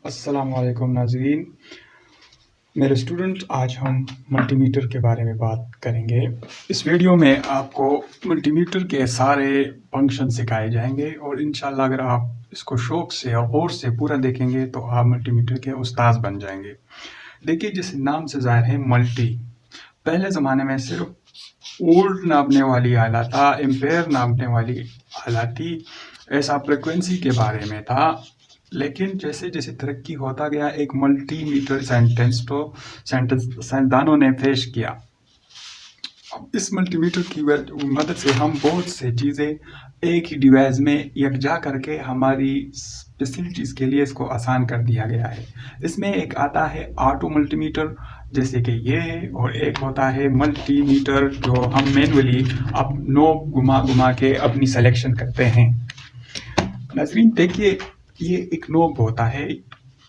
अस्सलाम वालेकुम नाज़रीन। मेरे स्टूडेंट, आज हम मल्टीमीटर के बारे में बात करेंगे। इस वीडियो में आपको मल्टीमीटर के सारे फंक्शन सिखाए जाएंगे और इंशाल्लाह अगर आप इसको शौक से और गौर से पूरा देखेंगे तो आप मल्टीमीटर के उस्ताद बन जाएंगे। देखिए, जिस नाम से ज़ाहिर है मल्टी, पहले ज़माने में सिर्फ वोल्ट नापने वाली आला था, एम्पेयर नापने वाली आला थी, ऐसा फ्रिक्वेंसी के बारे में था। लेकिन जैसे जैसे तरक्की होता गया, एक मल्टीमीटर साइंसदानों ने पेश किया। अब इस मल्टीमीटर की मदद से हम बहुत से चीज़ें एक ही डिवाइस में यकजा करके हमारी फैसिलिटीज़ के लिए इसको आसान कर दिया गया है। इसमें एक आता है ऑटो मल्टीमीटर, जैसे कि ये है, और एक होता है मल्टीमीटर जो हम मैनुअली अब नोब घुमा घुमा के अपनी सिलेक्शन करते हैं। नाज़रीन देखिए, ये एक नोब होता है,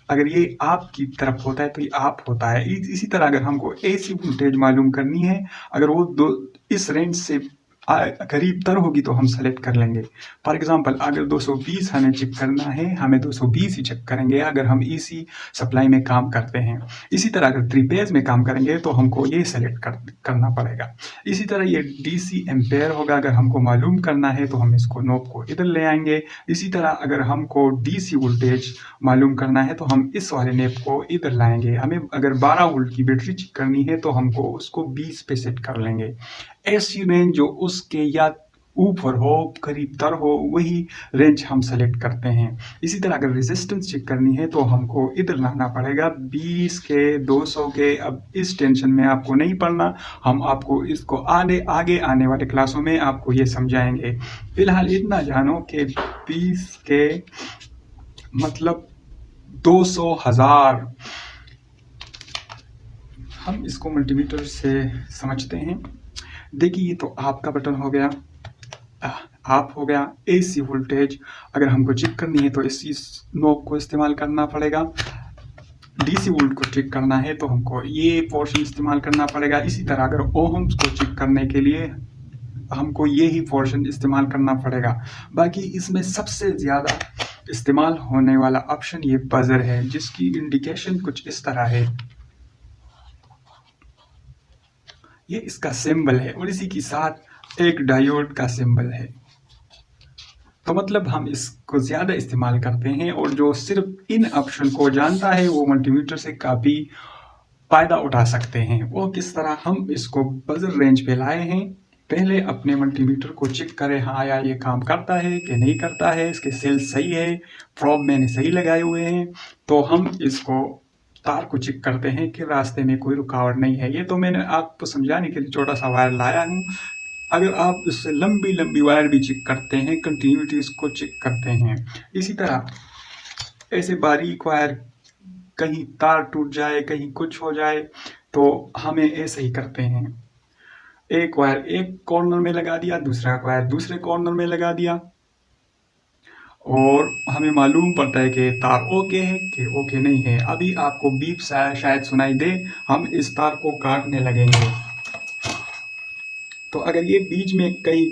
अगर ये आपकी तरफ होता है तो ये आप होता है। इसी तरह अगर हमको एसी वोल्टेज मालूम करनी है, अगर वो दो इस रेंज से करीब तर होगी तो हम सेलेक्ट कर लेंगे। फॉर एग्जांपल, अगर 220 हमें चेक करना है, हमें 220 ही चेक करेंगे अगर हम एसी सप्लाई में काम करते हैं। इसी तरह अगर 3 फेज में काम करेंगे तो हमको ये सेलेक्ट करना पड़ेगा। इसी तरह ये डीसी एम्पेयर होगा, अगर हमको मालूम करना है तो हम इसको नोब को इधर ले आएंगे। इसी तरह अगर हमको डीसी वोल्टेज मालूम करना है तो हम इस वाले नेप को इधर लाएंगे। हमें अगर 12 वोल्ट की बैटरी चेक करनी है तो हमको उसको 20 पे सेट कर लेंगे। ऐसी रेंज जो उसके या ऊपर हो, करीब तर हो, वही रेंज हम सेलेक्ट करते हैं। इसी तरह अगर रेजिस्टेंस चेक करनी है तो हमको इधर लाना पड़ेगा 20 के, 200 के। अब इस टेंशन में आपको नहीं पड़ना, हम आपको इसको आगे आने वाले क्लासों में आपको ये समझाएंगे। फिलहाल इतना जानो कि 20 के मतलब 200, 1000। हम इसको मल्टीमीटर से समझते हैं। देखिए, ये तो आपका बटन हो गया, आप हो गया। एसी वोल्टेज अगर हमको चेक करनी है तो इसी नोब को इस्तेमाल करना पड़ेगा। डीसी वोल्ट को चेक करना है तो हमको ये पोर्शन इस्तेमाल करना पड़ेगा। इसी तरह अगर ओहम्स को चेक करने के लिए हमको ये ही पोर्शन इस्तेमाल करना पड़ेगा। बाकी इसमें सबसे ज़्यादा इस्तेमाल होने वाला ऑप्शन ये बजर है, जिसकी इंडिकेशन कुछ इस तरह है। ये इसका सिंबल है और इसी के साथ एक डायोड का सिंबल है। तो मतलब हम इसको ज़्यादा इस्तेमाल करते हैं, और जो सिर्फ इन ऑप्शन को जानता है वो मल्टीमीटर से काफ़ी फ़ायदा उठा सकते हैं। वो किस तरह, हम इसको बजर रेंज पे लाए हैं। पहले अपने मल्टीमीटर को चेक करें, हाँ यार ये काम करता है कि नहीं करता है, इसके सेल सही है, प्रोब मैंने सही लगाए हुए हैं। तो हम इसको तार को चेक करते हैं कि रास्ते में कोई रुकावट नहीं है। ये तो मैंने आपको समझाने के लिए छोटा सा वायर लाया हूँ। अगर आप इससे लंबी लंबी वायर भी चेक करते हैं, कंटिन्यूटीज को चेक करते हैं। इसी तरह ऐसे बारीक वायर, कहीं तार टूट जाए, कहीं कुछ हो जाए, तो हमें ऐसे ही करते हैं। एक वायर एक कॉर्नर में लगा दिया, दूसरा वायर दूसरे कॉर्नर में लगा दिया, और हमें मालूम पड़ता है कि तार ओके है कि ओके नहीं है। अभी आपको बीप शायद सुनाई दे, हम इस तार को काटने लगेंगे। तो अगर ये बीच में कहीं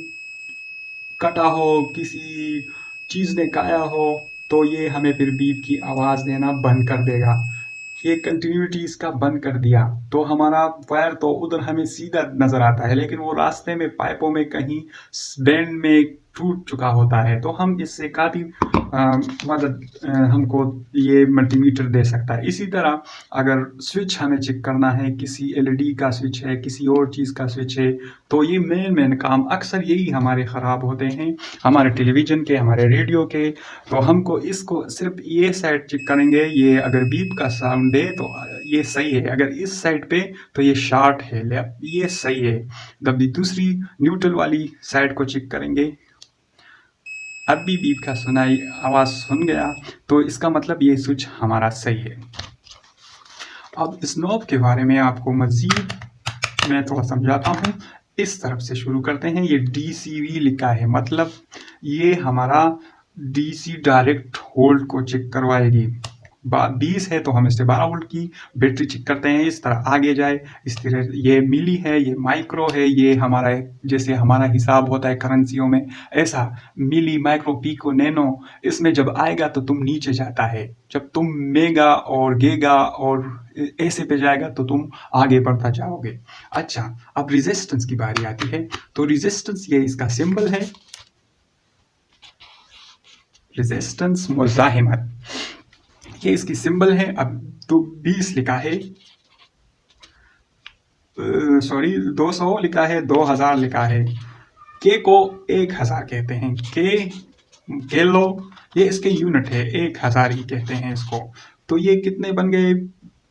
कटा हो, किसी चीज़ ने काया हो, तो ये हमें फिर बीप की आवाज़ देना बंद कर देगा। ये कंटिन्यूटी इसका बंद कर दिया तो हमारा वायर तो उधर हमें सीधा नज़र आता है, लेकिन वो रास्ते में पाइपों में कहीं बैंड में टूट चुका होता है। तो हम इससे काफ़ी मदद हमको ये मल्टीमीटर दे सकता है। इसी तरह अगर स्विच हमें चेक करना है, किसी एलईडी का स्विच है, किसी और चीज़ का स्विच है, तो ये मेन काम अक्सर यही हमारे ख़राब होते हैं, हमारे टेलीविज़न के, हमारे रेडियो के। तो हमको इसको सिर्फ ये साइड चेक करेंगे, ये अगर बीप का साउंड दे तो ये सही है, अगर इस साइड पे तो ये शॉर्ट है, ये सही है। जब दूसरी न्यूट्रल वाली साइड को चेक करेंगे, अब भी बीप का सुनाई आवाज़ सुन गया, तो इसका मतलब ये स्विच हमारा सही है। अब इस नॉब के बारे में आपको मज़ीद मैं थोड़ा समझाता हूँ। इस तरफ से शुरू करते हैं। ये DCV लिखा है, मतलब ये हमारा DC डायरेक्ट होल्ड को चेक करवाएगी। 20 है तो हम इससे 12 वोल्ट की बैटरी चेक करते हैं। इस तरह आगे जाए, इस तरह ये मिली है, ये माइक्रो है, ये हमारा जैसे हमारा हिसाब होता है करेंसियों में, ऐसा मिली, माइक्रो, पिको, नैनो, इसमें जब आएगा तो तुम नीचे जाता है। जब तुम मेगा और गीगा और ऐसे पे जाएगा तो तुम आगे बढ़ता जाओगे। अच्छा, अब रेजिस्टेंस की बारी आती है। तो रेजिस्टेंस ये इसका सिंबल है, रेजिस्टेंस मुज़ाहिमत, ये इसकी सिंबल है। अब तो 20 लिखा है, सॉरी 200 लिखा है, 2000 लिखा है। के को 1000 कहते हैं, किलो ये इसके यूनिट है, 1000 ही कहते हैं इसको। तो ये कितने बन गए,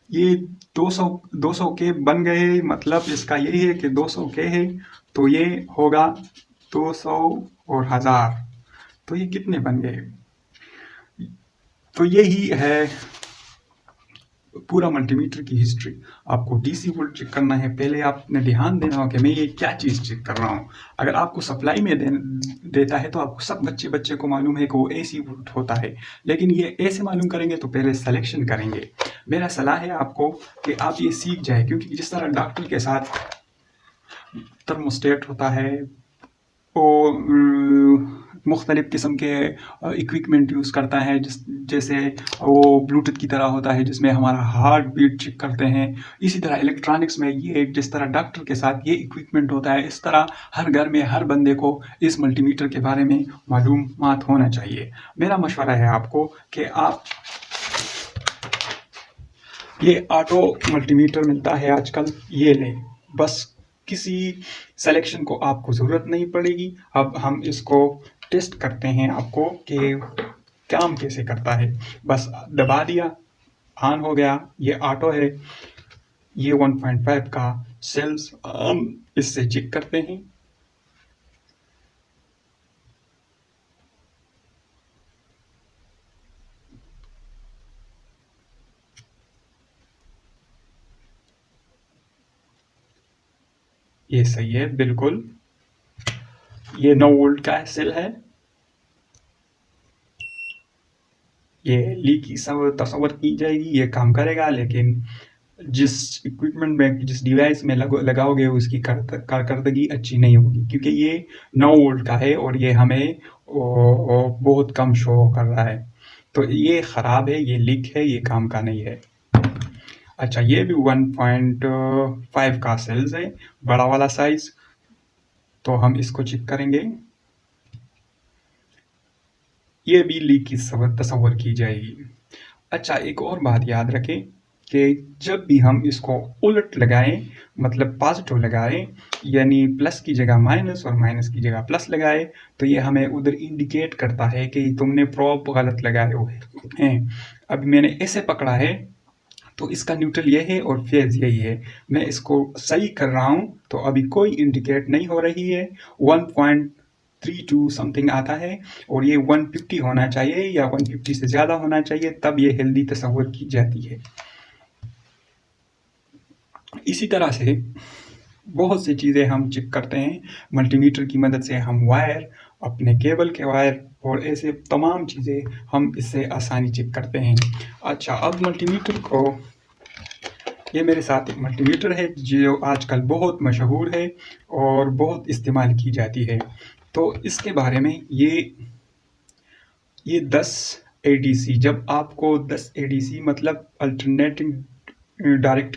ये 200 के बन गए, मतलब इसका यही है कि 200 के है तो ये होगा 200 और 1000, तो ये कितने बन गए। तो यही है पूरा मल्टीमीटर की हिस्ट्री। आपको डीसी वोल्ट चेक करना है, पहले आपने ध्यान देना हो कि मैं ये क्या चीज़ चेक कर रहा हूँ। अगर आपको सप्लाई में देता है तो आपको सब बच्चे को मालूम है कि वो एसी वोल्ट होता है, लेकिन ये ऐसे मालूम करेंगे तो पहले सिलेक्शन करेंगे। मेरा सलाह है आपको कि आप ये सीख जाए, क्योंकि जिस तरह डॉक्टर के साथ थर्मोस्टेट होता है, वो मुख्तलिफ़ किस्म के इक्विपमेंट यूज़ करता है, जैसे वो ब्लूटूथ की तरह होता है जिसमें हमारा हार्ट बीट चेक करते हैं। इसी तरह इलेक्ट्रॉनिक्स में ये जिस तरह डॉक्टर के साथ ये इक्विपमेंट होता है, इस तरह हर घर में हर बंदे को इस मल्टीमीटर के बारे में मालूमात होना चाहिए। मेरा मशवरा है आपको कि आप ये ऑटो मल्टीमीटर मिलता है आजकल, ये लें, बस किसी सिलेक्शन को आपको ज़रूरत नहीं पड़ेगी। अब हम इसको टेस्ट करते हैं आपको कि काम कैसे करता है। बस दबा दिया, ऑन हो गया, ये ऑटो है, ये 1.5 का सेल्स हम इससे चेक करते हैं। ये सही है बिल्कुल, ये 9 वोल्ट का सेल है। ये लीक की सब तस्वर की जाएगी, ये काम करेगा, लेकिन जिस इक्विपमेंट में जिस डिवाइस में लगाओगे उसकी कारकर्दगी अच्छी नहीं होगी, क्योंकि ये 9 वोल्ट का है और ये हमें बहुत कम शो कर रहा है, तो ये ख़राब है, ये लीक है, ये काम का नहीं है। अच्छा, ये भी 1.5 का सेल्स है, बड़ा वाला साइज, तो हम इसको चेक करेंगे। ये भी लीक की तस्वर की जाएगी। अच्छा, एक और बात याद रखें कि जब भी हम इसको उलट लगाएं, मतलब पॉजिटिव लगाएं, यानी प्लस की जगह माइनस और माइनस की जगह प्लस लगाएं, तो ये हमें उधर इंडिकेट करता है कि तुमने प्रोब गलत लगाए हुए हैं। अब मैंने ऐसे पकड़ा है तो इसका न्यूट्रल ये है और फेज यही है, मैं इसको सही कर रहा हूँ तो अभी कोई इंडिकेट नहीं हो रही है। 1.32 समथिंग आता है और ये 150 होना चाहिए या 150 से ज़्यादा होना चाहिए, तब ये हेल्दी तस्वर की जाती है। इसी तरह से बहुत सी चीज़ें हम चेक करते हैं मल्टीमीटर की मदद से। हम वायर, अपने केबल के वायर और ऐसे तमाम चीज़ें हम इससे आसानी चेक करते हैं। अच्छा, अब मल्टीमीटर को, ये मेरे साथ एक मल्टीमीटर है जो आजकल बहुत मशहूर है और बहुत इस्तेमाल की जाती है। तो इसके बारे में ये 10 ADC, जब आपको 10 ADC मतलब अल्टरनेटिंग डायरेक्ट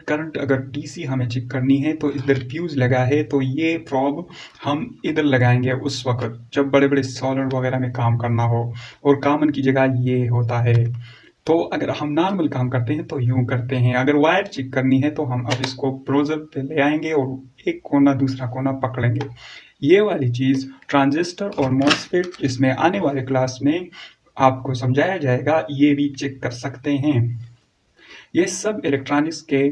करंट अगर DC हमें चेक करनी है तो इधर फ्यूज़ लगा है, तो ये प्रॉब हम इधर लगाएंगे उस वक्त जब बड़े बड़े सोलर वगैरह में काम करना हो, और कॉमन की जगह ये होता है। तो अगर हम नॉर्मल काम करते हैं तो यूँ करते हैं। अगर वायर चेक करनी है तो हम अब इसको ब्राउज़र पे ले आएंगे और एक कोना दूसरा कोना पकड़ेंगे। ये वाली चीज़ ट्रांजिस्टर और मॉसफेट, इसमें आने वाले क्लास में आपको समझाया जाएगा, ये भी चेक कर सकते हैं। ये सब इलेक्ट्रॉनिक्स के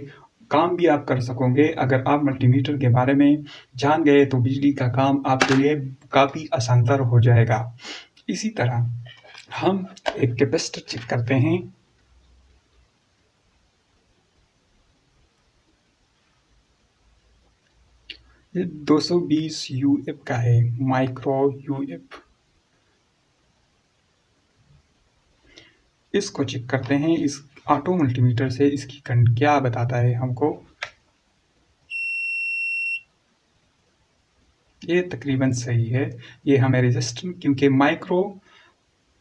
काम भी आप कर सकोगे। अगर आप मल्टीमीटर के बारे में जान गए तो बिजली का काम आपके लिए काफ़ी आसानतर हो जाएगा। इसी तरह हम एक कैपेसिटर चेक करते हैं। ये 220 UF का है, माइक्रो UF। इसको चेक करते हैं इस ऑटो मल्टीमीटर से इसकी क्या बताता है हमको। ये तकरीबन सही है। ये हमें रेजिस्टेंस क्योंकि माइक्रो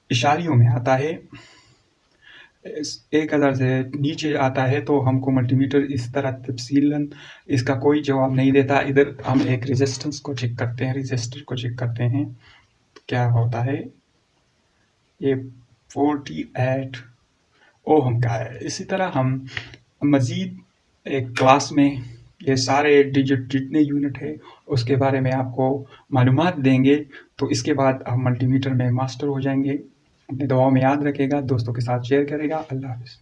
इशारियों में आता है, 1000 से नीचे आता है तो हमको मल्टीमीटर इस तरह तफसीलन इसका कोई जवाब नहीं देता। इधर हम एक रेजिस्टेंस को चेक करते हैं, रेजिस्टर को चेक करते हैं तो क्या होता है, ये 48 ओम का है। इसी तरह हम मज़ीद एक क्लास में ये सारे डिजिट जितने यूनिट है उसके बारे में आपको मालूमात देंगे, तो इसके बाद आप मल्टीमीटर में मास्टर हो जाएंगे। अपनी दुआओं में याद रखेगा, दोस्तों के साथ शेयर करेगा। अल्लाह हाफ़िज़।